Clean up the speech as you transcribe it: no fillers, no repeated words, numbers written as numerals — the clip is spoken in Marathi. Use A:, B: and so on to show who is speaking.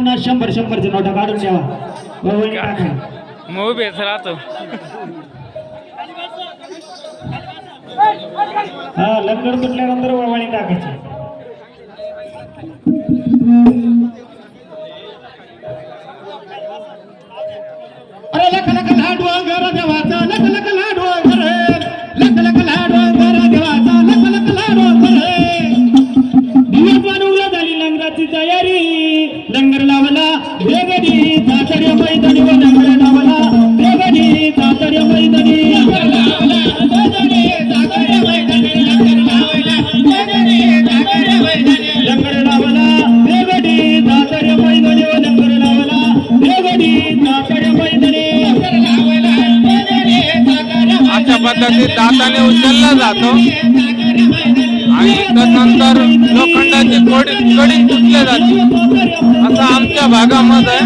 A: 50 100 नोटा काढून ठेवा वळवणी टाका
B: मऊ बेस राहतो
A: हा लंगर तुटल्यानंतर वळवणी टाकायची अरे लख लख लाडवा घर देवाचा लख लख लाडवा घर लख लख लाडवा घर देवाचा लख लख लाडवा घर दिवस बनवला झाली लंगराची तयारी लंगर लावला देगडी जातर्य मैदानी व लंगर लावला देगडी जातर्य मैदानी लंगर लावला देगडी जातर्य मैदानी लंगर लावला देगडी जातर्य मैदानी लंगर लावला देगडी जातर्य मैदानी व लंगर लावला देगडी जातर्य मैदानी लंगर लावला देगडी जातर्य
B: अशा पद्धतीत दाताने उचलला जातो आणि त्यानंतर लोखंडाची कडी तुटली जाते असं आमच्या भागामध्ये